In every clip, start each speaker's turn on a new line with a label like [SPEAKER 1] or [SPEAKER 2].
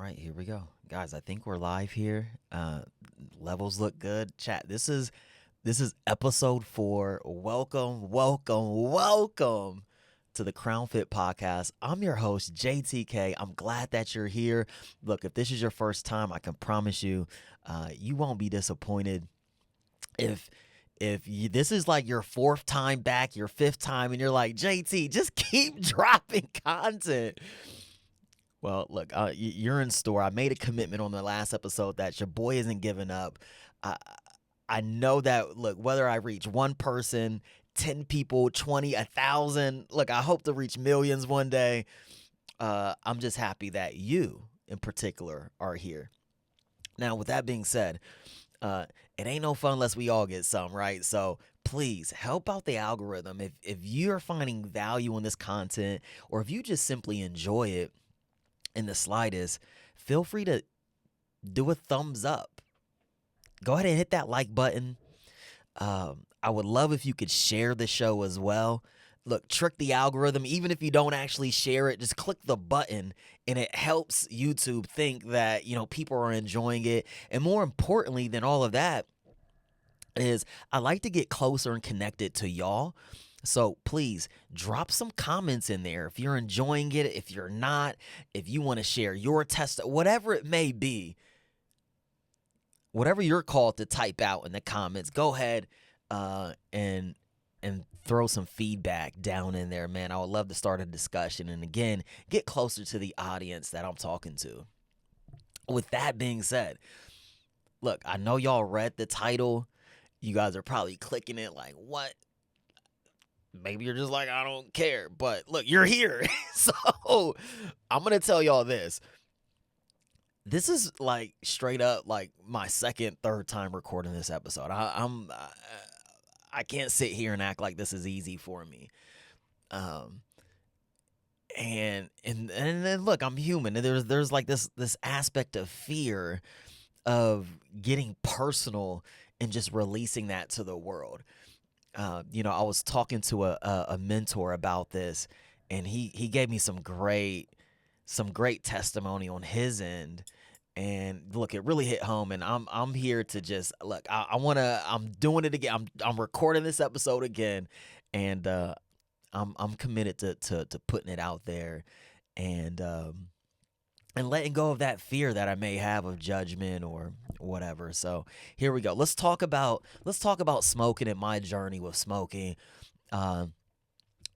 [SPEAKER 1] right, here we go. Guys, I think we're live here. Levels look good. Chat. This is episode 4. Welcome to the Crown Fit podcast. I'm your host, JTK. I'm glad that you're here. Look, if this is your first time, I can promise you, you won't be disappointed. If this is like your fourth time back, your fifth time, and you're like, JT, just keep dropping content. Well, look, you're in store. I made a commitment on the last episode that your boy isn't giving up. I I know that. Look, whether I reach one person, 10 people, 20, 1,000. Look, I hope to reach millions one day. I'm just happy that you, in particular, are here. Now, with that being said, uh, it ain't no fun unless we all get some, right? So please help out the algorithm. If you're finding value in this content, or if you just simply enjoy it in the slightest, feel free to do a thumbs up. Go ahead and hit that like button. I would love if you could share the show as well. Look, trick the algorithm. Even if you don't actually share it, just click the button and it helps YouTube think that, people are enjoying it. And more importantly than all of that is I like to get closer and connected to y'all. So please drop some comments in there if you're enjoying it, if you're not, if you want to share your test, whatever it may be, whatever you're called to type out in the comments, go ahead and throw some feedback down in there, man. I would love to start a discussion and again get closer to the audience that I'm talking to. With that being said, look, I know y'all read the title. You guys are probably clicking it like, what? Maybe you're just like, I don't care. But look, you're here. So I'm going to tell y'all this. This is like straight up like my second, third time recording this episode. I can't sit here and act like this is easy for me. Um, and then look, I'm human. And there's like this aspect of fear of getting personal and just releasing that to the world. I was talking to a mentor about this, and he gave me some great testimony on his end. And look, it really hit home, and I'm here to just look. I'm doing it again. I'm recording this episode again, and I'm committed to putting it out there, and letting go of that fear that I may have of judgment or whatever. So here we go. Let's talk about smoking and my journey with smoking, uh,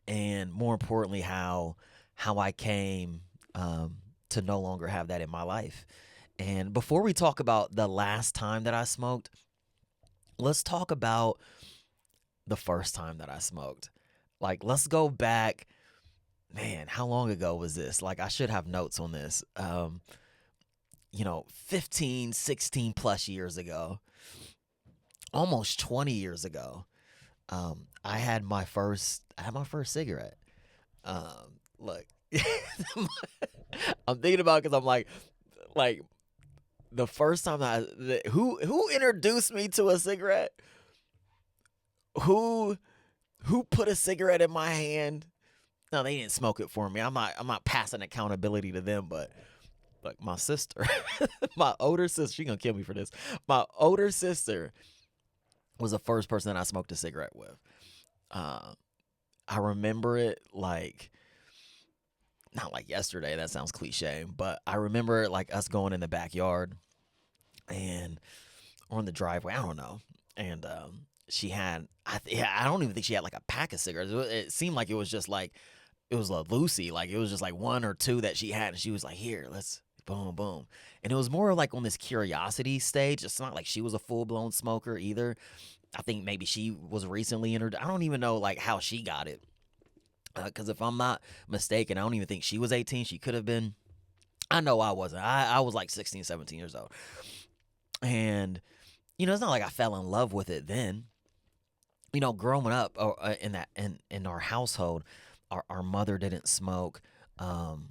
[SPEAKER 1] and more importantly, how I came to no longer have that in my life. And before we talk about the last time that I smoked, let's talk about the first time that I smoked. Like, let's go back. Man, how long ago was this? Like, I should have notes on this. 15, 16 plus years ago, almost 20 years ago, I had my first cigarette. Look, I'm thinking about it because I'm like the first time who introduced me to a cigarette? Who who put a cigarette in my hand? No, they didn't smoke it for me. I'm not passing accountability to them, but like my sister, my older sister, she gonna kill me for this. My older sister was the first person that I smoked a cigarette with. Uh, I remember it like not like yesterday. That sounds cliche, but I remember like us going in the backyard and or in the driveway. I don't know. And she had I don't even think she had like a pack of cigarettes. It seemed like it was just like it was a Lucy, like it was just like one or two that she had, and she was like, "Here, let's boom, boom." And it was more like on this curiosity stage. It's not like she was a full blown smoker either. I think maybe she was recently entered. I don't even know like how she got it. Because if I'm not mistaken, I don't even think she was 18. She could have been. I know I wasn't. I was like 16, 17 years old. And, it's not like I fell in love with it then. Growing up in our household, our mother didn't smoke. Um,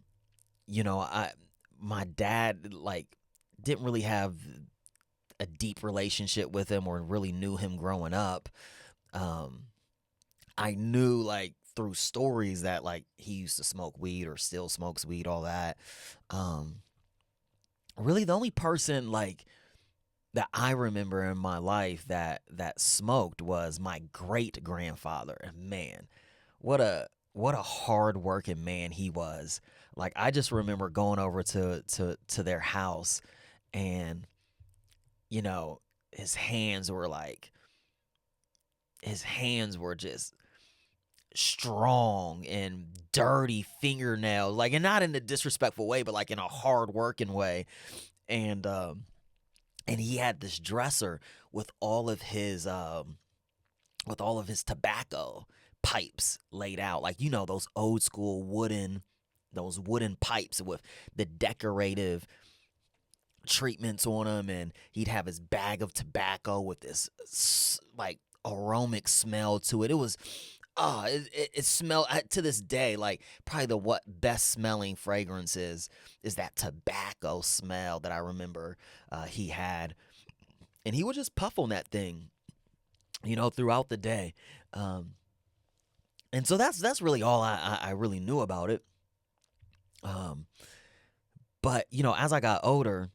[SPEAKER 1] I my dad like didn't really have a deep relationship with him or really knew him growing up. Um, I knew like through stories that like he used to smoke weed or still smokes weed, all that. Um, really the only person like that I remember in my life that smoked was my great grandfather. And man, what a what a hard working man he was. Like I just remember going over to their house, and you know, his hands were like his hands were just strong and dirty fingernails, like, and not in a disrespectful way, but like in a hard working way. And he had this dresser with all of his tobacco pipes laid out, like, you know, those wooden pipes with the decorative treatments on them. And he'd have his bag of tobacco with this like aromatic smell to it. It was it smelled to this day like probably the what best smelling fragrance is that tobacco smell that I remember he had. And he would just puff on that thing, you know, throughout the day. Um, and so that's really all I really knew about it. Um, but you know, as I got older,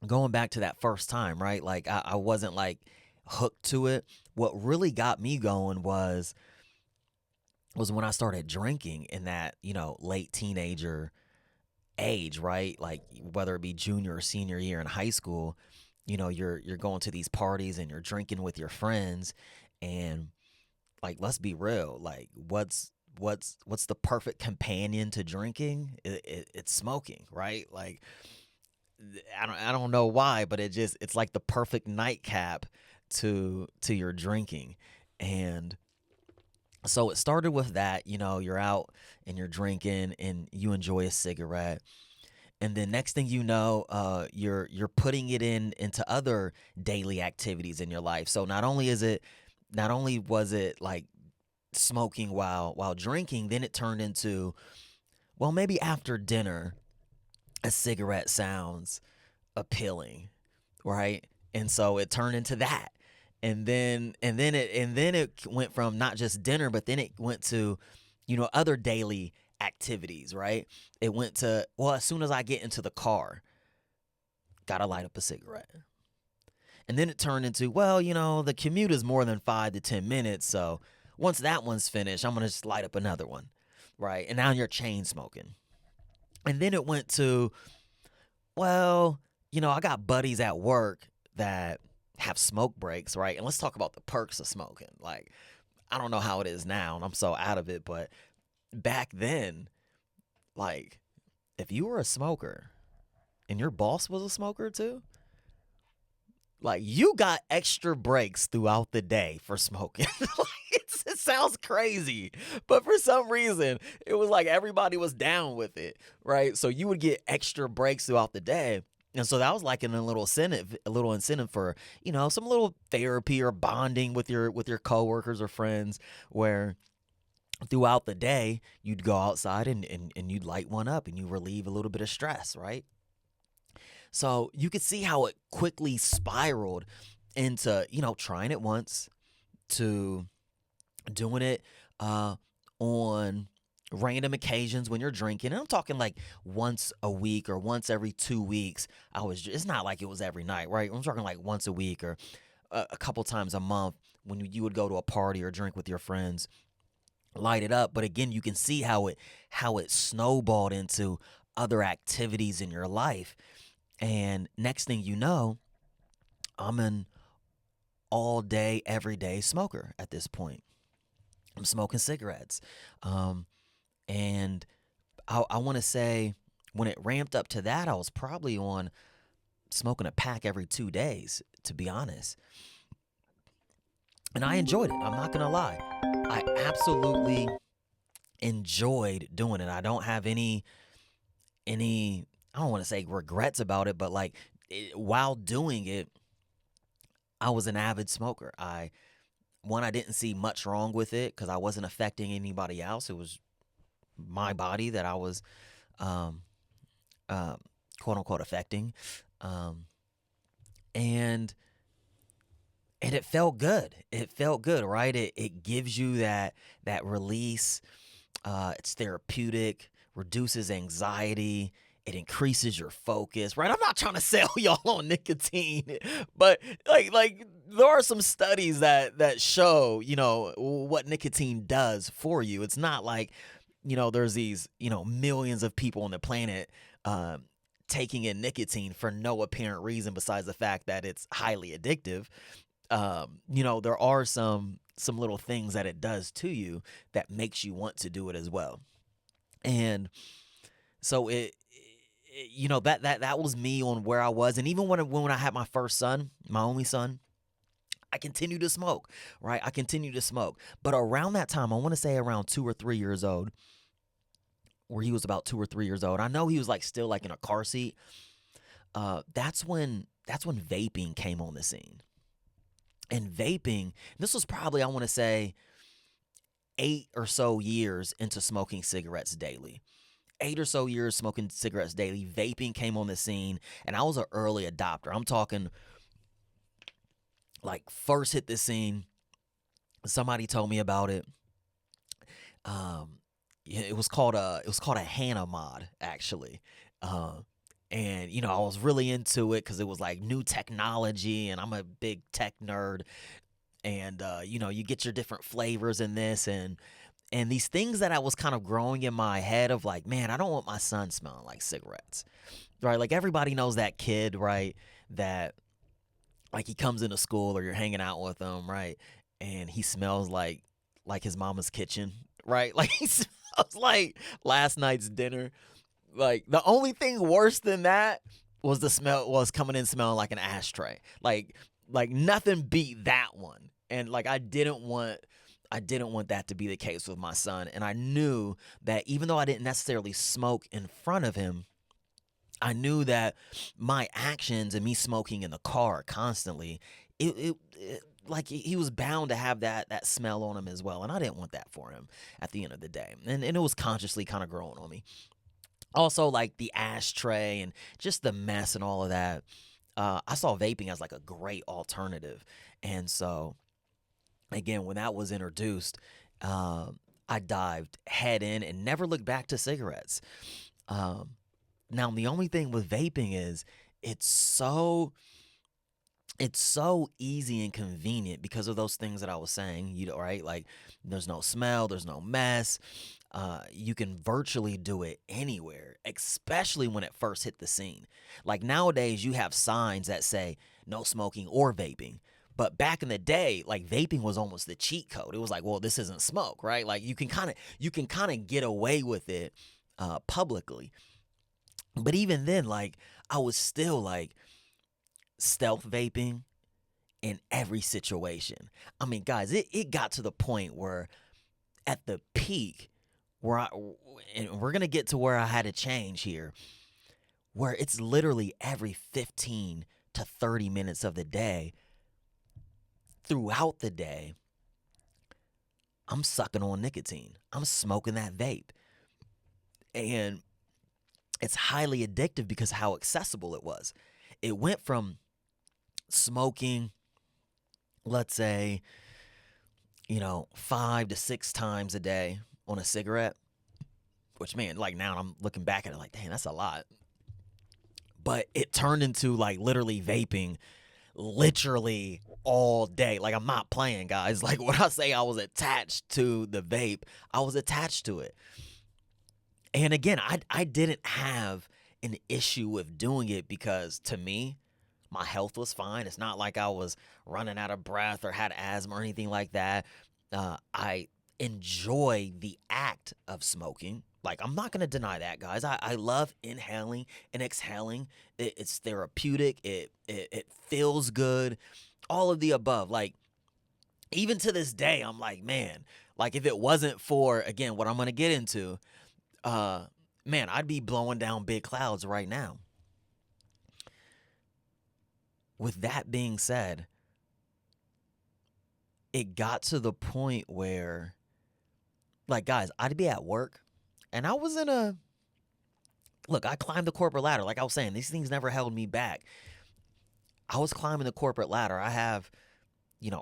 [SPEAKER 1] going back to that first time, right? Like I wasn't like hooked to it. What really got me going was when I started drinking in that, you know, late teenager age, right? Like whether it be junior or senior year in high school, you know, you're going to these parties and you're drinking with your friends. And like let's be real, like what's the perfect companion to drinking? It's smoking, right? Like I don't know why, but it's like the perfect nightcap to your drinking. And so it started with that, you know, you're out and you're drinking and you enjoy a cigarette. And then next thing you know, you're putting it into other daily activities in your life. So not only was it like smoking while drinking, then it turned into, well, maybe after dinner a cigarette sounds appealing, right? And so it turned into that. And then it went from not just dinner, but then it went to, you know, other daily activities, right? It went to, well, as soon as I get into the car, gotta light up a cigarette. And then it turned into, well, you know, the commute is more than 5 to 10 minutes, so once that one's finished, I'm gonna just light up another one, right? And now you're chain smoking. And then it went to, well, you know, I got buddies at work that have smoke breaks, right? And let's talk about the perks of smoking. Like, I don't know how it is now, and I'm so out of it, but back then, like, if you were a smoker and your boss was a smoker too, like, you got extra breaks throughout the day for smoking. Like, it sounds crazy, but for some reason, it was like everybody was down with it, right? So you would get extra breaks throughout the day. And so that was like a little incentive for, you know, some little therapy or bonding with your coworkers or friends, where throughout the day you'd go outside and you'd light one up and you relieve a little bit of stress, right? So you could see how it quickly spiraled into, you know, trying it once to doing it on random occasions when you're drinking. And I'm talking like once a week or once every 2 weeks. It's not like it was every night, right? I'm talking like once a week or a couple times a month when you would go to a party or drink with your friends, light it up. But again, you can see how it snowballed into other activities in your life. And next thing you know, I'm an all day, everyday smoker at this point. I'm smoking cigarettes. Um, and I want to say when it ramped up to that, I was probably on smoking a pack every 2 days, to be honest. And I enjoyed it. I'm not going to lie. I absolutely enjoyed doing it. I don't have any I don't want to say regrets about it, but like while doing it, I was an avid smoker. I didn't see much wrong with it because I wasn't affecting anybody else. It was my body that I was, um, uh, quote unquote, affecting, um, and it felt good. It felt good, right? It gives you that release. It's therapeutic, reduces anxiety, It increases your focus, right? I'm not trying to sell y'all on nicotine, but like there are some studies that show, what nicotine does for you. It's not like, there's these, millions of people on the planet um taking in nicotine for no apparent reason besides the fact that it's highly addictive. There are some little things that it does to you that makes you want to do it as well. And so that was me on where I was. And even when I had my first son, my only son, I continued to smoke, right? I continued to smoke. But around that time, I want to say around 2 or 3 years old, where he was about 2 or 3 years old. I know he was like still like in a car seat. That's when vaping came on the scene. And vaping, this was probably, I want to say, 8 or so years into smoking cigarettes daily. 8 or so years smoking cigarettes daily, vaping came on the scene, and I was an early adopter. I'm talking like first hit the scene. Somebody told me about it. Yeah, it was called a Hannah mod actually. And I was really into it because it was like new technology, and I'm a big tech nerd. And you get your different flavors in this, and these things that I was kind of growing in my head of like, man, I don't want my son smelling like cigarettes, right? Like everybody knows that kid, right? That like he comes into school or you're hanging out with him, right? And he smells like his mama's kitchen, right? Like he smells like last night's dinner. Like the only thing worse than that was coming in smelling like an ashtray. Like nothing beat that one. And like I didn't want that to be the case with my son. And I knew that even though I didn't necessarily smoke in front of him, I knew that my actions and me smoking in the car constantly, like he was bound to have that smell on him as well. And I didn't want that for him at the end of the day. And it was consciously kind of growing on me. Also, like the ashtray and just the mess and all of that. I saw vaping as like a great alternative. And so, again, when that was introduced, I dived head in and never looked back to cigarettes. Um, Now, the only thing with vaping is it's so it's so easy and convenient because of those things that I was saying, right? Like there's no smell, there's no mess. You can virtually do it anywhere, especially when it first hit the scene. Like nowadays, you have signs that say no smoking or vaping. But back in the day, like vaping was almost the cheat code. It was like, well, this isn't smoke, right? Like you can kind of get away with it publicly. But even then, like I was still like stealth vaping in every situation. I mean, guys, it got to the point where at the peak, where and we're gonna get to where I had to change here, where it's literally every 15 to 30 minutes of the day, throughout the day, I'm sucking on nicotine. I'm smoking that vape. And it's highly addictive because how accessible it was. It went from smoking, let's say, 5 to 6 times a day on a cigarette, which, man, like now I'm looking back at it like, dang, that's a lot. But it turned into like literally vaping literally all day. Like I'm not playing, guys. Like when I say I was attached to the vape, I was attached to it. And again, I didn't have an issue with doing it because to me, my health was fine. It's not like I was running out of breath or had asthma or anything like that. I enjoy the act of smoking. Like, I'm not going to deny that, guys. I love inhaling and exhaling. It's therapeutic. It feels good. All of the above. Like, even to this day, I'm like, man, like if it wasn't for, again, what I'm going to get into, man, I'd be blowing down big clouds right now. With that being said, it got to the point where, like, guys, I'd be at work and I was I climbed the corporate ladder. Like I was saying, these things never held me back. I was climbing the corporate ladder. I have,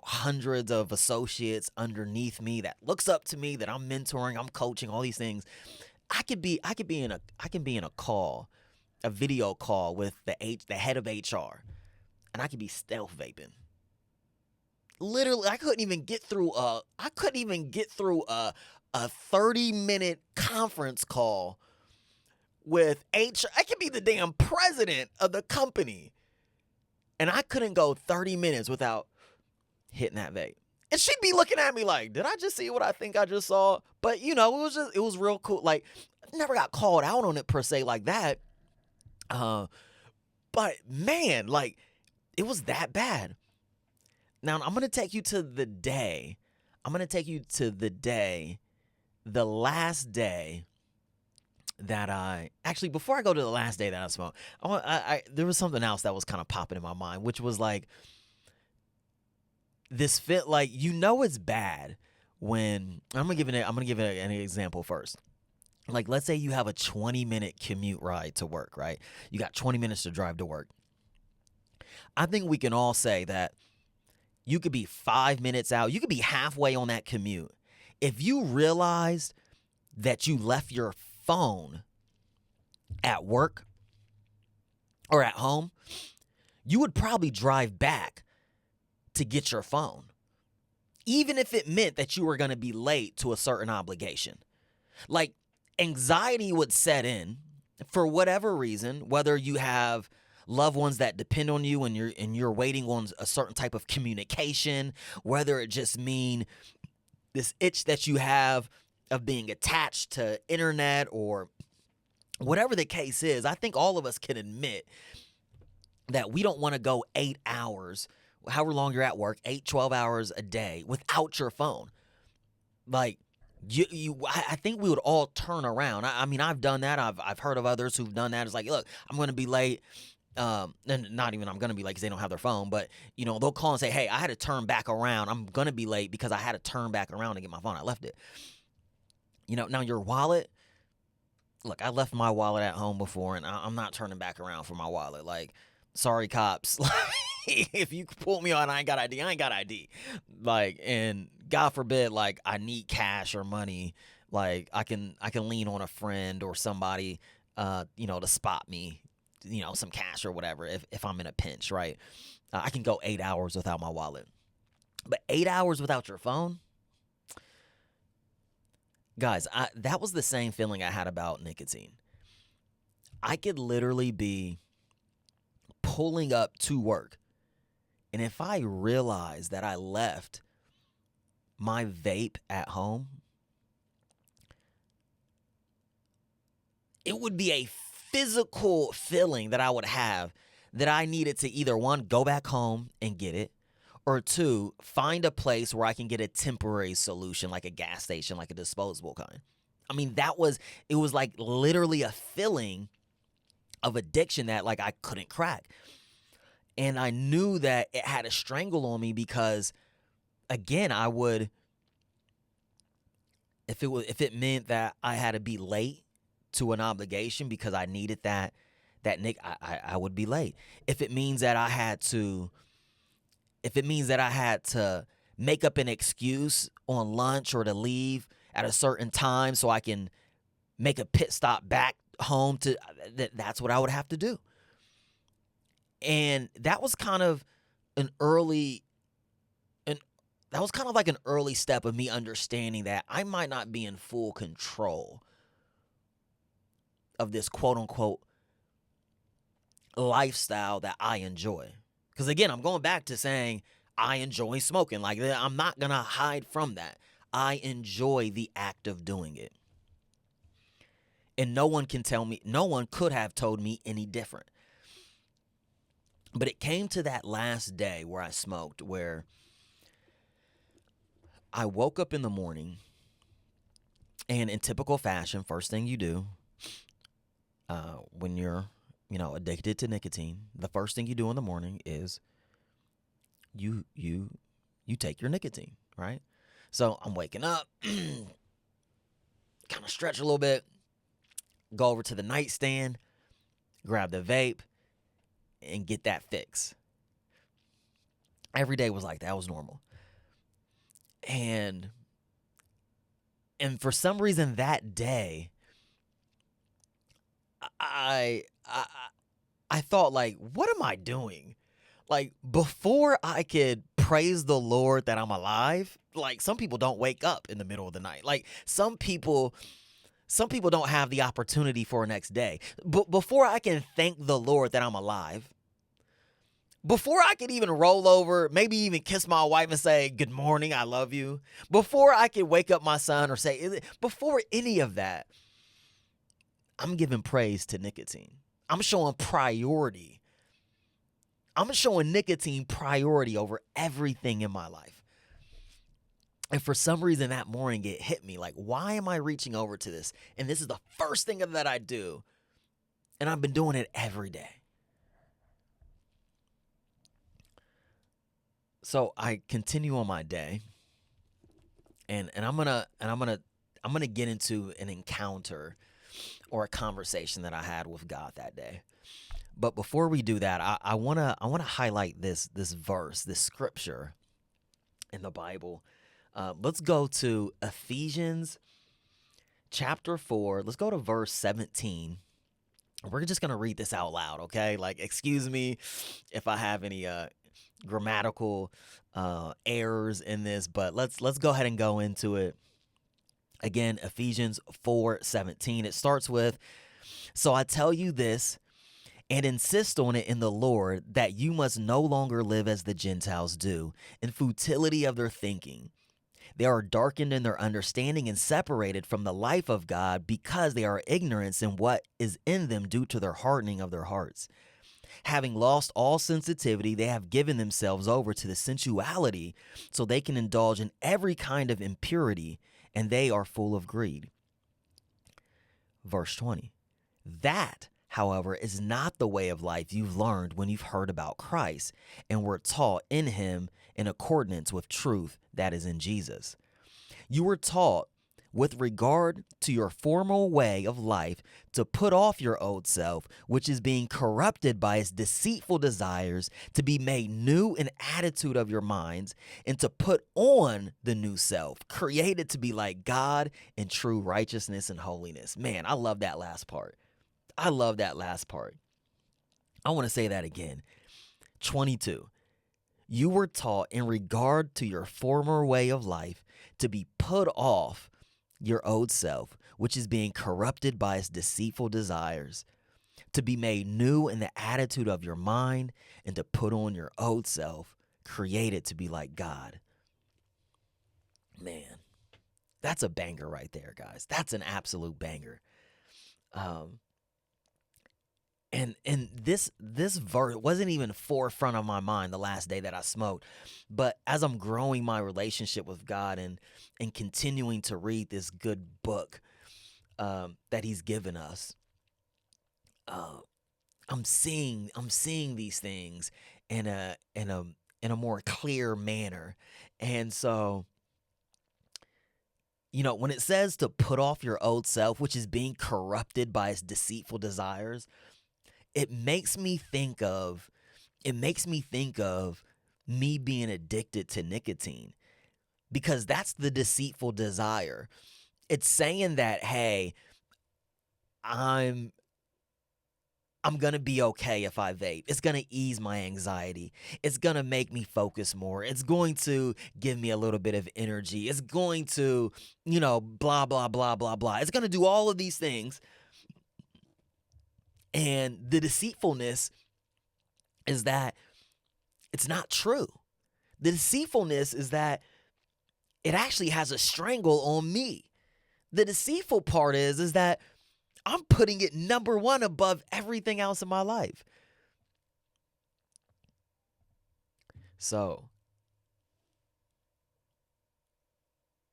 [SPEAKER 1] hundreds of associates underneath me that looks up to me, that I'm mentoring, I'm coaching, all these things. I can be in a call a video call with the head of HR, and I could be stealth vaping. Literally, I couldn't even get through a 30-minute conference call with HR. I could be the damn president of the company, and I couldn't go 30 minutes without hitting that vape. And she'd be looking at me like, did I just see what I think I just saw? But, it was real cool. Like, I never got called out on it per se like that. But, man, like, it was that bad. Now, I'm going to take you to the day. The last day that before I go to the last day that I smoked, there was something else that was kind of popping in my mind, which was like, this fit, like, it's bad when I'm gonna give it an example first. Like, let's say you have a 20-minute commute ride to work, right? You got 20 minutes to drive to work. I think we can all say that you could be 5 minutes out, you could be halfway on that commute. If you realized that you left your phone at work or at home, you would probably drive back to get your phone, even if it meant that you were going to be late to a certain obligation. Like, anxiety would set in for whatever reason, whether you have loved ones that depend on you and you're waiting on a certain type of communication, whether it just mean this itch that you have of being attached to internet or whatever the case is. I think all of us can admit that we don't want to go 8 hours, however long you're at work, 12 hours a day without your phone. Like, I think we would all turn around. I mean, I've done that. I've heard of others who've done that. It's like, look, I'm going to be late. And not even I'm going to be late because they don't have their phone. But, they'll call and say, hey, I had to turn back around. I'm going to be late because I had to turn back around to get my phone. I left it. Now your wallet. Look, I left my wallet at home before, and I'm not turning back around for my wallet. Like, sorry, cops. If you pull me on, I ain't got ID. I ain't got ID. Like, and God forbid, like, I need cash or money. Like, I can lean on a friend or somebody, to spot me, some cash or whatever if I'm in a pinch, right? I can go 8 hours without my wallet. But 8 hours without your phone? Guys, that was the same feeling I had about nicotine. I could literally be pulling up to work, and if I realized that I left my vape at home, it would be a physical feeling that I would have that I needed to either, one, go back home and get it, or two, find a place where I can get a temporary solution, like a gas station, like a disposable kind. I mean, it was like literally a feeling of addiction that, like, I couldn't crack. And I knew that it had a strangle on me because, again, I would, if it meant that I had to be late to an obligation because I needed that I would be late. If it means that I had to make up an excuse on lunch or to leave at a certain time so I can make a pit stop back home that's what I would have to do. And that was kind of like an early step of me understanding that I might not be in full control of this quote unquote lifestyle that I enjoy. Because again, I'm going back to saying I enjoy smoking. Like, I'm not going to hide from that. I enjoy the act of doing it. And no one could have told me any different. But it came to that last day where I smoked, where I woke up in the morning, and in typical fashion, first thing you do when you're, addicted to nicotine, the first thing you do in the morning is you take your nicotine, right? So I'm waking up, kind of stretch a little bit, go over to the nightstand, grab the vape, and get that fix. Every day was like that. It was normal. And for some reason that day, I I I thought, like, what am I doing? Like, before I could praise the Lord that I'm alive, like, some people don't wake up in the middle of the night. Like, some people don't have the opportunity for a next day. But before I can thank the Lord that I'm alive, before I could even roll over, maybe even kiss my wife and say, "Good morning, I love you," before I could wake up my son or say, before any of that, I'm giving praise to nicotine. I'm showing priority. I'm showing nicotine priority over everything in my life. And for some reason that morning it hit me like, why am I reaching over to this? And this is the first thing that I do. And I've been doing it every day. So I continue on my day, and I'm gonna get into an encounter or a conversation that I had with God that day. But before we do that, I wanna highlight this verse, this scripture in the Bible. Let's go to Ephesians chapter 4. Let's go to verse 17. We're just gonna read this out loud, okay? Like, excuse me if I have any grammatical errors in this, but let's go ahead and go into it. Again, Ephesians 4:17. It starts with, "So I tell you this and insist on it in the Lord that you must no longer live as the Gentiles do, in futility of their thinking. They are darkened in their understanding and separated from the life of God because they are ignorant in what is in them due to their hardening of their hearts. Having lost all sensitivity, they have given themselves over to the sensuality so they can indulge in every kind of impurity, and they are full of greed." Verse 20. "That, however, is not the way of life you've learned when you've heard about Christ and were taught in him in accordance with truth that is in Jesus. You were taught with regard to your former way of life to put off your old self, which is being corrupted by its deceitful desires, to be made new in attitude of your minds, and to put on the new self, created to be like God in true righteousness and holiness." Man, I love that last part. I love that last part. I want to say that again. 22. "You were taught in regard to your former way of life to be put off your old self, which is being corrupted by its deceitful desires, to be made new in the attitude of your mind, and to put on your old self, created to be like God." Man, that's a banger right there, guys. That's an absolute banger. Um, and this verse wasn't even forefront of my mind the last day that I smoked, but as I'm growing my relationship with God and continuing to read this good book that He's given us, uh, I'm seeing these things in a more clear manner. And so, when it says to put off your old self, which is being corrupted by its deceitful desires, it makes me think of me being addicted to nicotine, because that's the deceitful desire. It's saying that, hey, I'm going to be okay if I vape. It's going to ease my anxiety. It's going to make me focus more. It's going to give me a little bit of energy. It's going to, blah, blah, blah, blah, blah. It's going to do all of these things. And the deceitfulness is that it's not true. The deceitfulness is that it actually has a strangle on me. The deceitful part is that I'm putting it number one above everything else in my life. So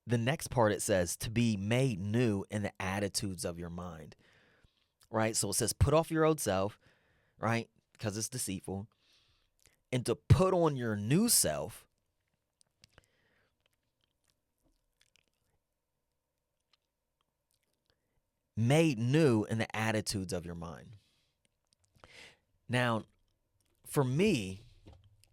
[SPEAKER 1] the next part, it says to be made new in the attitudes of your mind, right? So it says put off your old self, right? Because it's deceitful. And to put on your new self, made new in the attitudes of your mind. Now, for me,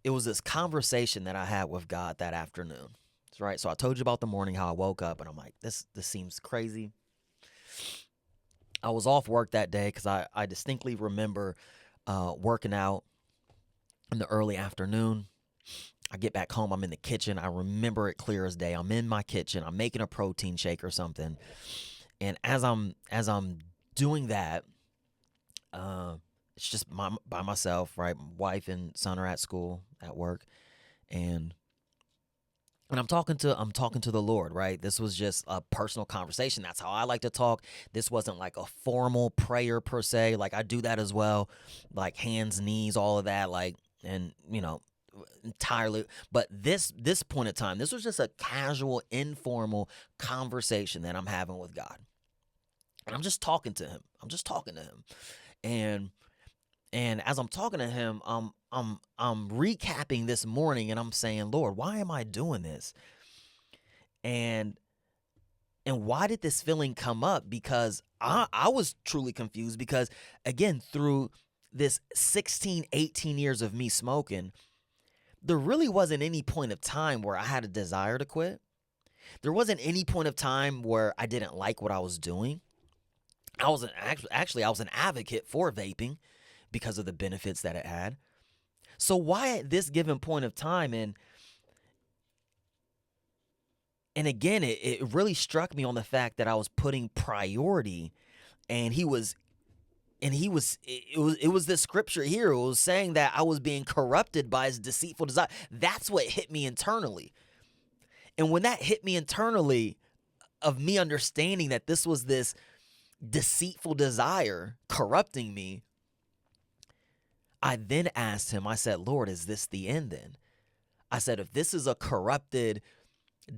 [SPEAKER 1] it was this conversation that I had with God that afternoon. Right? So I told you about the morning, how I woke up and I'm like, this seems crazy. I was off work that day because I distinctly remember working out in the early afternoon. I get back home, I'm in the kitchen. I remember it clear as day. I'm in my kitchen. I'm making a protein shake or something. And as I'm doing that, uh, it's just by myself, right? My wife and son are at school, at work, and I'm talking to the Lord, right? This was just a personal conversation. That's how I like to talk. This wasn't like a formal prayer per se. Like I do that as well, like hands, knees, all of that, like and entirely. But this point in time, this was just a casual, informal conversation that I'm having with God, and I'm just talking to Him. I'm just talking to Him, and and as I'm talking to Him, I'm recapping this morning, and I'm saying, Lord, why am I doing this? And and why did this feeling come up? Because I was truly confused because again, through this 16, 18 years of me smoking, there really wasn't any point of time where I had a desire to quit. There wasn't any point of time where I didn't like what I was doing. I was an advocate for vaping because of the benefits that it had. So why at this given point of time and again it really struck me on the fact that I was putting priority and it was this scripture here. It was saying that I was being corrupted by his deceitful desire. That's what hit me internally. And when that hit me internally of me understanding that this was this deceitful desire corrupting me, I then asked him, I said, Lord, is this the end then? I said, if this is a corrupted,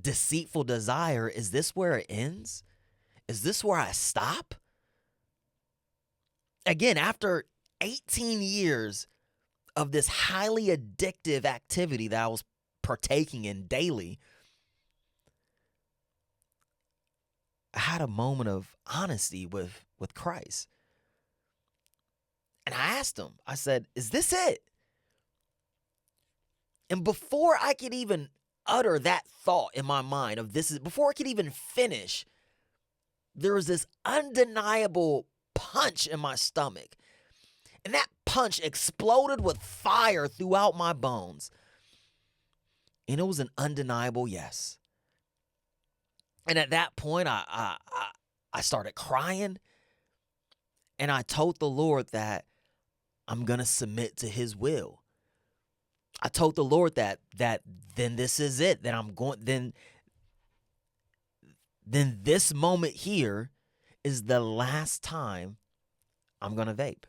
[SPEAKER 1] deceitful desire, is this where it ends? Is this where I stop? Again, after 18 years of this highly addictive activity that I was partaking in daily, I had a moment of honesty with Christ. And I asked him, I said, is this it? And before I could even utter that thought in my mind of this is, before I could even finish, there was this undeniable punch in my stomach. And that punch exploded with fire throughout my bones. And it was an undeniable yes. And at that point, I started crying. And I told the Lord that I'm going to submit to his will. I told the Lord that then this is it. That I'm going, then this moment here is the last time I'm going to vape.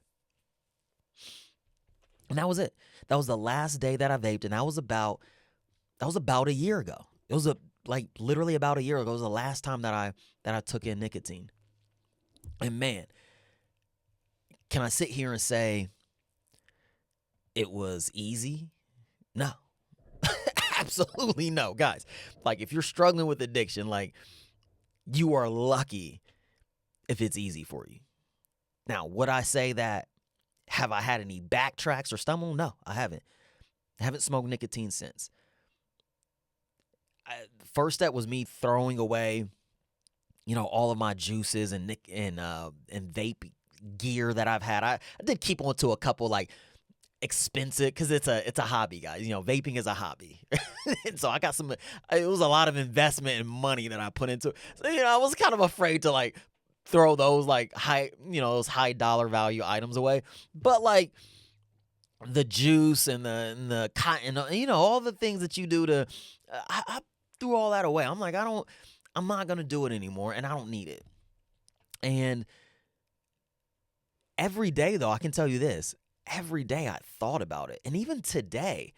[SPEAKER 1] And that was it. That was the last day that I vaped. And that was about a year ago. It was literally about a year ago. It was the last time that I took in nicotine. And man, can I sit here and say it was easy? No. Absolutely no. Guys, like if you're struggling with addiction, like you are lucky if it's easy for you. Now, would I say that have I had any backtracks or stumble? No, I haven't. I haven't smoked nicotine since. First step was me throwing away, all of my juices and vape gear that I've had. I did keep on to a couple like expensive because it's a hobby, guys. Vaping is a hobby, and so I got some. It was a lot of investment and money that I put into it. So I was kind of afraid to like throw those like high, those high dollar value items away. But like the juice and the cotton, all the things that you do to, I threw all that away. I'm like, I'm not gonna do it anymore, and I don't need it. And every day, though, I can tell you this. Every day I thought about it. And even today,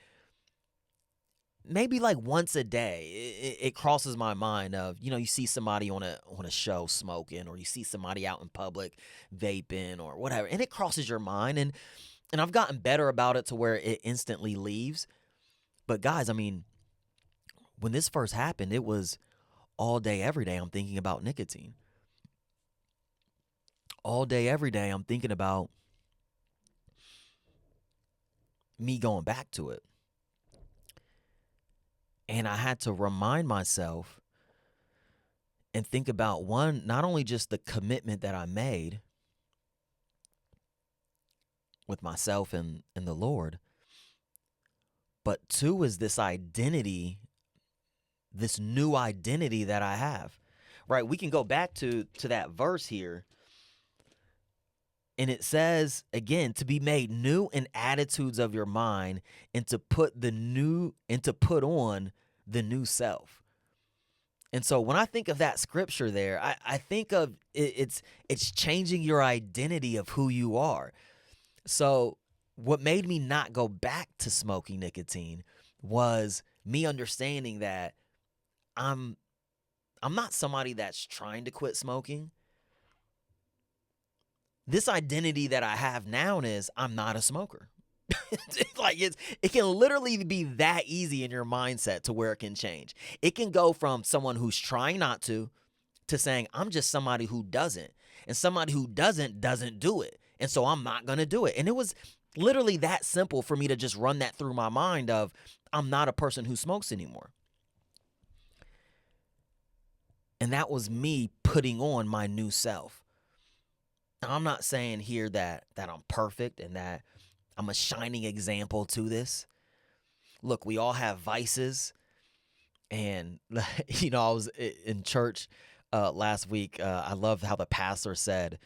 [SPEAKER 1] maybe like once a day, it crosses my mind of, you see somebody on a show smoking, or you see somebody out in public vaping or whatever, and it crosses your mind. And I've gotten better about it to where it instantly leaves. But guys, I mean, when this first happened, it was all day, every day I'm thinking about nicotine. All day, every day I'm thinking about me going back to it. And I had to remind myself and think about one, not only just the commitment that I made, with myself and the Lord. But two is this identity, this new identity that I have. Right? We can go back to that verse here. And it says again, to be made new in attitudes of your mind, and to put on the new self. And so when I think of that scripture there, I think of it's changing your identity of who you are. So what made me not go back to smoking nicotine was me understanding that I'm not somebody that's trying to quit smoking. This identity that I have now is I'm not a smoker. It can literally be that easy in your mindset to where it can change. It can go from someone who's trying not to saying I'm just somebody who doesn't, and somebody who doesn't do it, and so I'm not going to do it. And it was literally that simple for me to just run that through my mind of I'm not a person who smokes anymore. And that was me putting on my new self. Now, I'm not saying here that I'm perfect and that I'm a shining example to this. Look, we all have vices. And, I was in church last week. I love how the pastor said,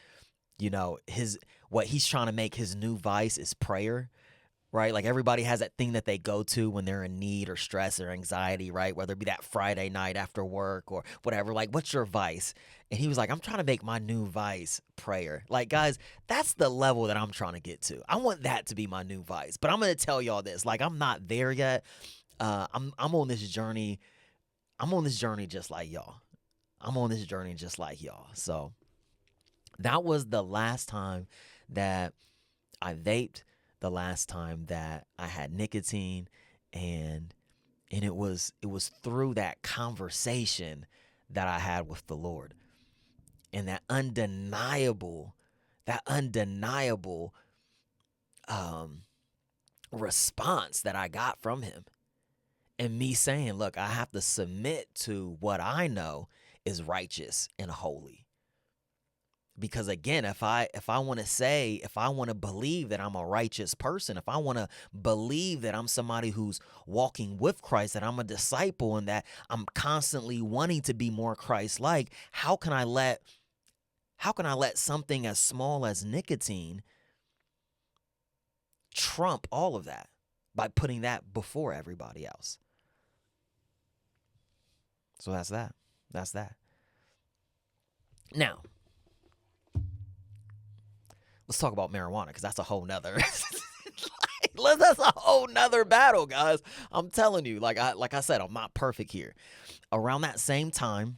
[SPEAKER 1] what he's trying to make his new vice is prayer, right? Like everybody has that thing that they go to when they're in need or stress or anxiety, right? Whether it be that Friday night after work or whatever. Like, what's your vice? And he was like, I'm trying to make my new vice prayer. Like, guys, that's the level that I'm trying to get to. I want that to be my new vice. But I'm going to tell y'all this. Like, I'm not there yet. I'm on this journey. I'm on this journey just like y'all. So that was the last time that I vaped, the last time that I had nicotine, and it was through that conversation that I had with the Lord, and that undeniable response that I got from him, and me saying, look, I have to submit to what I know is righteous and holy. Because again, if I want to believe that I'm a righteous person, if I want to believe that I'm somebody who's walking with Christ, that I'm a disciple, and that I'm constantly wanting to be more Christ-like, how can I let something as small as nicotine trump all of that by putting that before everybody else? So that's that. Now, let's talk about marijuana, because that's a whole nother that's a whole nother battle, guys. I'm telling you, like I said, I'm not perfect here. Around that same time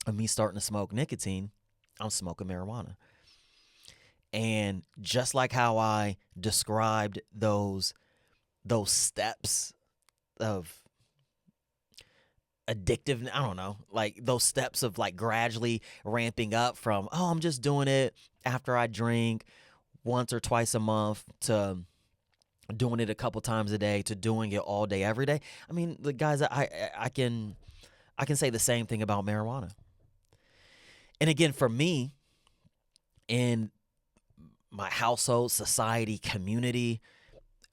[SPEAKER 1] of me starting to smoke nicotine, I'm smoking marijuana. And just like how I described those steps of addictive, I don't know, like those steps of like gradually ramping up from, I'm just doing it after I drink once or twice a month, to doing it a couple times a day, to doing it all day, every day. I mean, the guys, I can say the same thing about marijuana. And again, for me, in my household, society, community,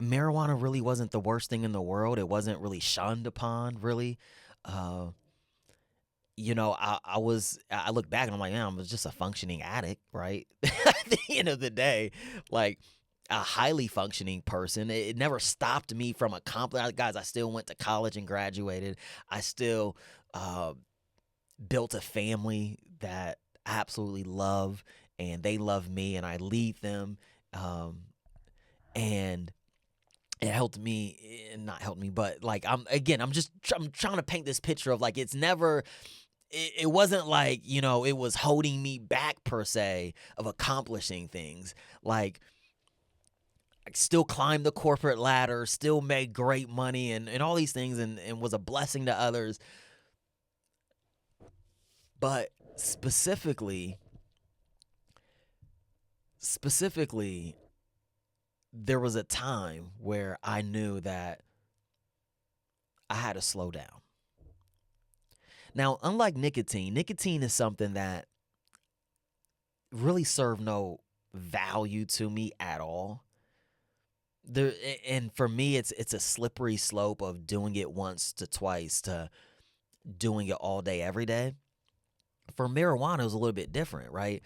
[SPEAKER 1] marijuana really wasn't the worst thing in the world. It wasn't really shunned upon, really. I look back and I'm like, man, I was just a functioning addict, right? At the end of the day, like a highly functioning person. It never stopped me from accomplishing. Guys, I still went to college and graduated. I still built a family that I absolutely love, and they love me, and I lead them. And it helped me, not helped me, but like I'm trying to paint this picture of like it wasn't like, it was holding me back per se of accomplishing things. Like I still climbed the corporate ladder, still made great money and all these things, and was a blessing to others. But specifically, there was a time where I knew that I had to slow down. Now, unlike nicotine is something that really served no value to me at all. there, and for me, it's a slippery slope of doing it once to twice to doing it all day, every day. For marijuana, it was a little bit different, right?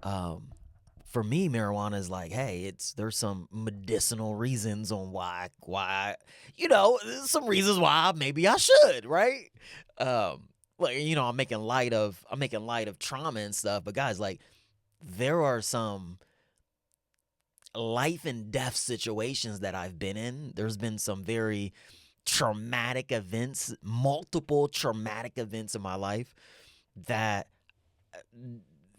[SPEAKER 1] Um, for me, marijuana is like, hey, there's some medicinal reasons on why some reasons why maybe I should, right? Like I'm making light of trauma and stuff, but guys, like there are some life and death situations that I've been in. There's been some very traumatic events, multiple traumatic events in my life that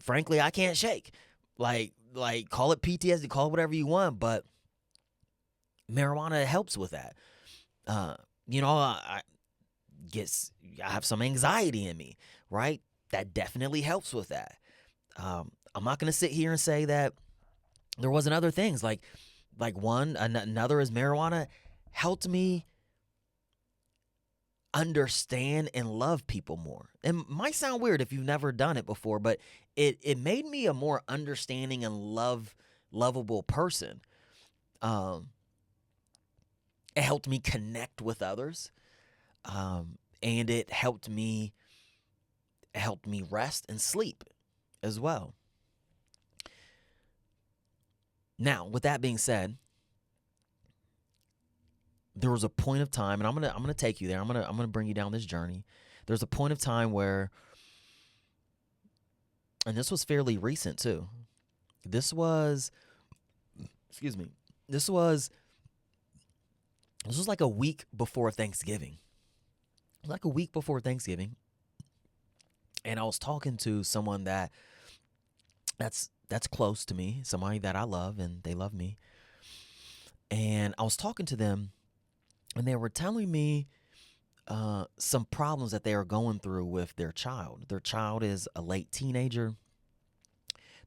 [SPEAKER 1] frankly I can't shake. Like call it PTSD, call it whatever you want, but marijuana helps with that. Uh, I guess I have some anxiety in me, right? That definitely helps with that. I'm not gonna sit here and say that there wasn't other things like another is marijuana helped me understand and love people more. It might sound weird if you've never done it before, but it made me a more understanding and lovable person. Um, it helped me connect with others, and it helped me rest and sleep as well. Now, with that being said, there was a point of time, and I'm gonna take you there. I'm gonna bring you down this journey. There's a point of time where, and this was fairly recent too. This was, excuse me. This was like a week before Thanksgiving. Like a week before Thanksgiving, and I was talking to someone that's close to me, somebody that I love, and they love me. And I was talking to them, and they were telling me some problems that they are going through with their child. Their child is a late teenager.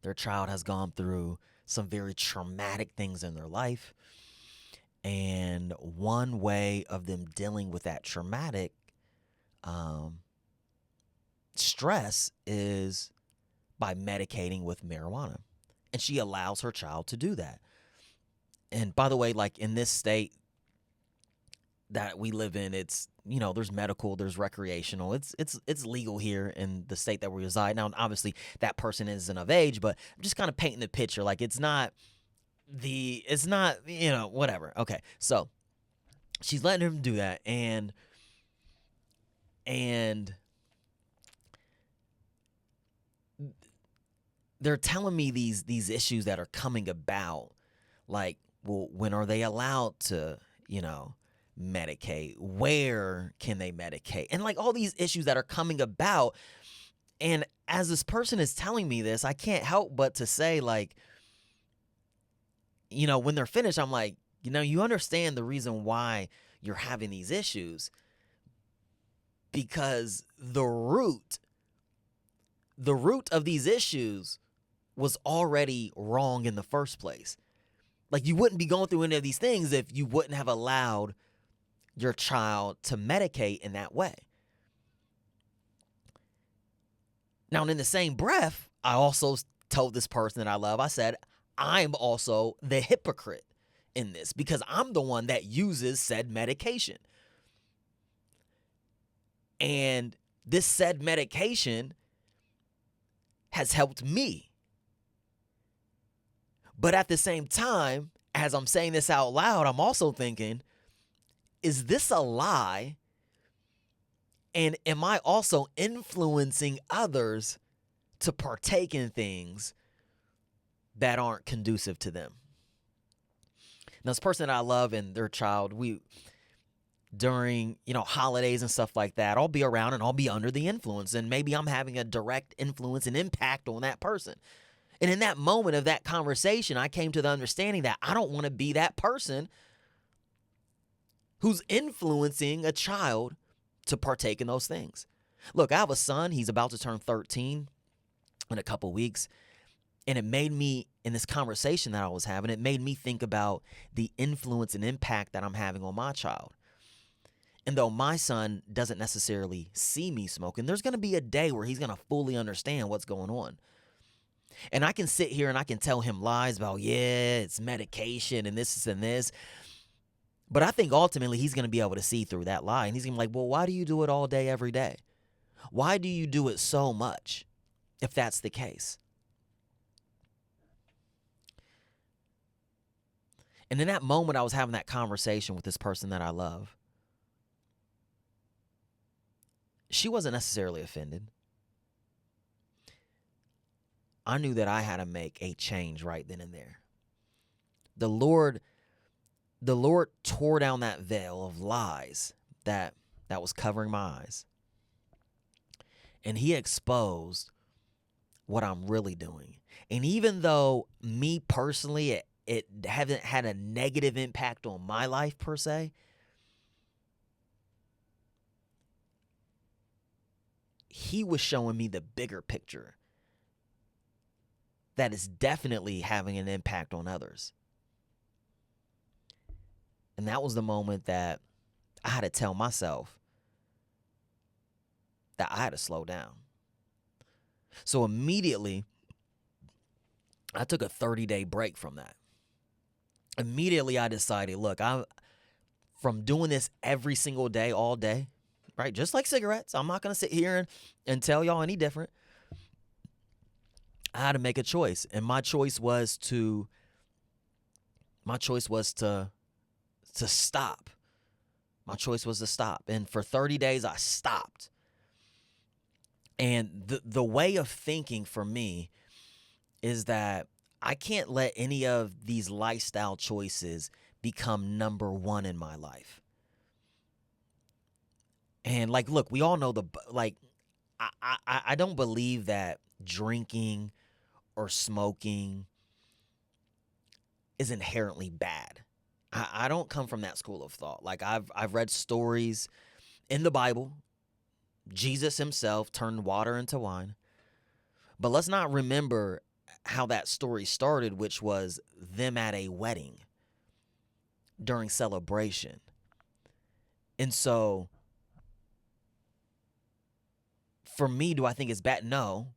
[SPEAKER 1] Their child has gone through some very traumatic things in their life. And one way of them dealing with that traumatic um, stress is by medicating with marijuana. And she allows her child to do that. And by the way, like in this state that we live in, it's there's medical, there's recreational. It's legal here in the state that we reside. Now, obviously, that person isn't of age, but I'm just kind of painting the picture. Like it's not whatever. Okay, so she's letting him do that, and they're telling me these issues that are coming about. Like, well, when are they allowed to medicate? Where can they medicate? And like all these issues that are coming about. And as this person is telling me this, I can't help but to say, like, when they're finished, I'm like, you understand the reason why you're having these issues, because the root of these issues was already wrong in the first place. Like, you wouldn't be going through any of these things if you wouldn't have allowed your child to medicate in that way. Now, in the same breath, I also told this person that I love, I said, I'm also the hypocrite in this because I'm the one that uses said medication. And this said medication has helped me. But at the same time, as I'm saying this out loud, I'm also thinking, is this a lie? And am I also influencing others to partake in things that aren't conducive to them? Now, this person that I love and their child, during holidays and stuff like that, I'll be around and I'll be under the influence, and maybe I'm having a direct influence and impact on that person. And in that moment of that conversation, I came to the understanding that I don't want to be that person who's influencing a child to partake in those things. Look, I have a son. He's about to turn 13 in a couple weeks. And it made me, in this conversation that I was having, it made me think about the influence and impact that I'm having on my child. And though my son doesn't necessarily see me smoking, there's going to be a day where he's going to fully understand what's going on. And I can sit here and I can tell him lies about, yeah, it's medication and this and this. But I think ultimately he's going to be able to see through that lie. And he's going to be like, well, why do you do it all day, every day? Why do you do it so much if that's the case? And in that moment, I was having that conversation with this person that I love. She wasn't necessarily offended. I knew that I had to make a change right then and there. The Lord tore down that veil of lies that was covering my eyes. And he exposed what I'm really doing. And even though me personally, it haven't had a negative impact on my life per se, he was showing me the bigger picture that is definitely having an impact on others. And that was the moment that I had to tell myself that I had to slow down. So immediately, I took a 30-day break from that. Immediately, I decided, look, from doing this every single day, all day, right? Just like cigarettes. I'm not going to sit here and tell y'all any different. I had to make a choice. And my choice was to stop. My choice was to stop. And for 30 days, I stopped. And the way of thinking for me is that I can't let any of these lifestyle choices become number one in my life. And like, look, we all know I don't believe that drinking or smoking is inherently bad. I don't come from that school of thought. Like I've read stories in the Bible. Jesus himself turned water into wine. But let's not remember how that story started, which was them at a wedding during celebration. And so for me, do I think it's bad? No.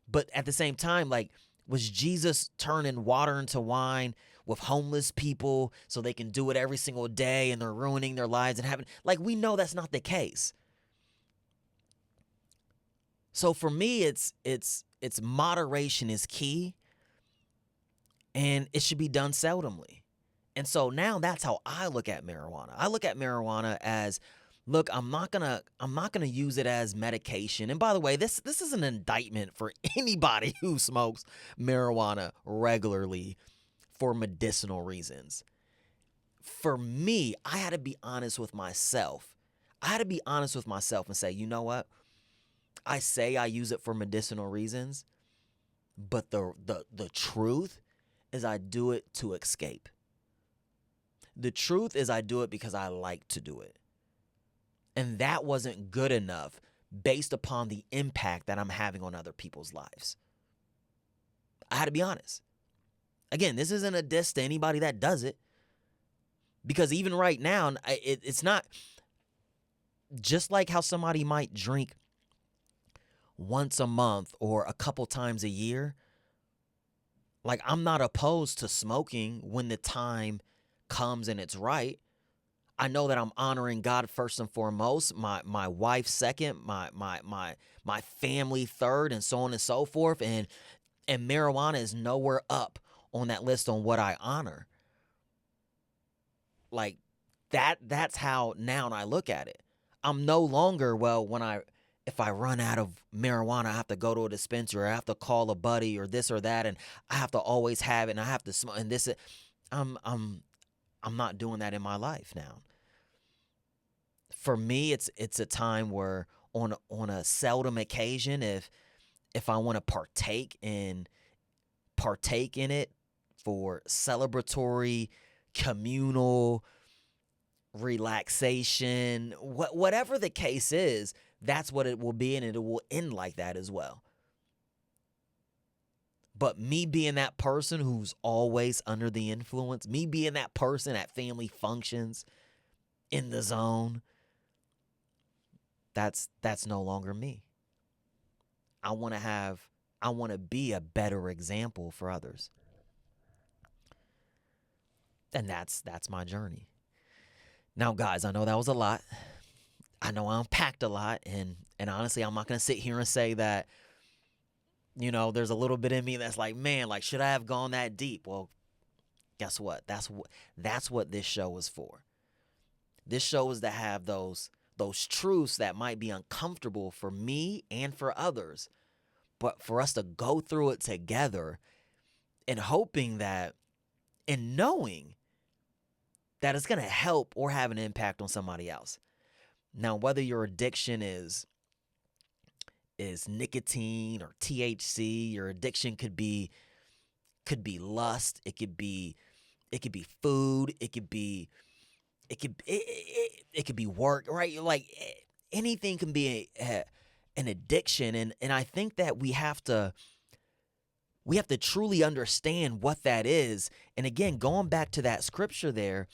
[SPEAKER 1] But at the same time, like, was Jesus turning water into wine with homeless people so they can do it every single day and they're ruining their lives and having, like, we know that's not the case. So for me, it's moderation is key, and it should be done seldomly. And so now that's how I look at marijuana. I look at marijuana as, look, I'm not gonna use it as medication. And by the way, this is an indictment for anybody who smokes marijuana regularly for medicinal reasons. For me, I had to be honest with myself. I had to be honest with myself and say, you know what? I say I use it for medicinal reasons, but the truth is I do it to escape. The truth is I do it because I like to do it. And that wasn't good enough based upon the impact that I'm having on other people's lives. I had to be honest. Again, this isn't a diss to anybody that does it. Because even right now, it's not just like how somebody might drink once a month or a couple times a year. Like, I'm not opposed to smoking when the time comes and it's right. I know that I'm honoring God first and foremost, my wife second, my family third, and so on and so forth. And marijuana is nowhere up on that list on what I honor. Like, that's how now I look at it. I'm no longer, well, if I run out of marijuana, I have to go to a dispensary, or I have to call a buddy or this or that, and I have to always have it, and I have to smoke, and this. I'm not doing that in my life now. For me, it's a time where on a seldom occasion, if I want to partake in it for celebratory, communal, relaxation, whatever the case is, that's what it will be, and it will end like that as well. But me being that person who's always under the influence, me being that person at family functions, in the zone, that's no longer me. I want to have I want to be a better example for others. And that's my journey. Now, guys, I know that was a lot. I know I unpacked a lot, and honestly, I'm not gonna sit here and say that, there's a little bit in me that's like, man, like, should I have gone that deep? Well, guess what? That's what this show is for. This show is to have those truths that might be uncomfortable for me and for others, but for us to go through it together and hoping that and knowing that it's going to help or have an impact on somebody else. Now, whether your addiction is nicotine or THC, your addiction could be lust, it could be food, it could be work, right? Like anything can be an addiction, and I think that we have to truly understand what that is. And again, going back to that scripture there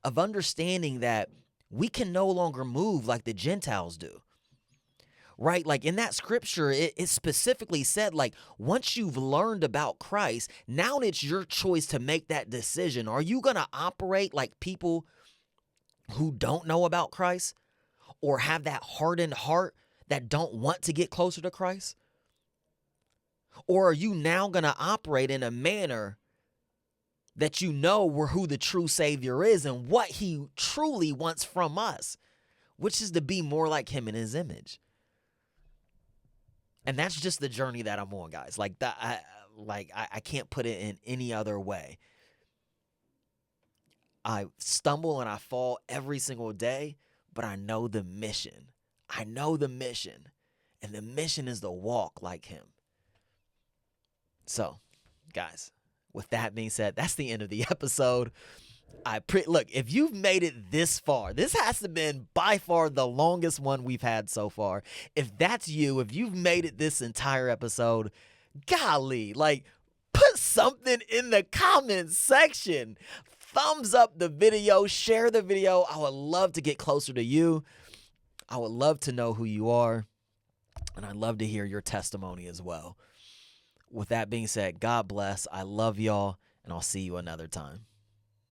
[SPEAKER 1] of understanding that we can no longer move like the Gentiles do. Right? Like in that scripture, it specifically said, like, once you've learned about Christ, now it's your choice to make that decision. Are you going to operate like people who don't know about Christ or have that hardened heart that don't want to get closer to Christ? Or are you now going to operate in a manner that you know who the true Savior is and what he truly wants from us, which is to be more like him in his image? And that's just the journey that I'm on, guys. Like that, I can't put it in any other way. I stumble and I fall every single day, but I know the mission. I know the mission, and the mission is to walk like him. So, guys, with that being said, that's the end of the episode. Look, if you've made it this far, this has to have been by far the longest one we've had so far. If that's you, if you've made it this entire episode, golly, like, put something in the comments section. Thumbs up the video, share the video. I would love to get closer to you. I would love to know who you are, and I'd love to hear your testimony as well. With that being said, God bless. I love y'all, and I'll see you another time.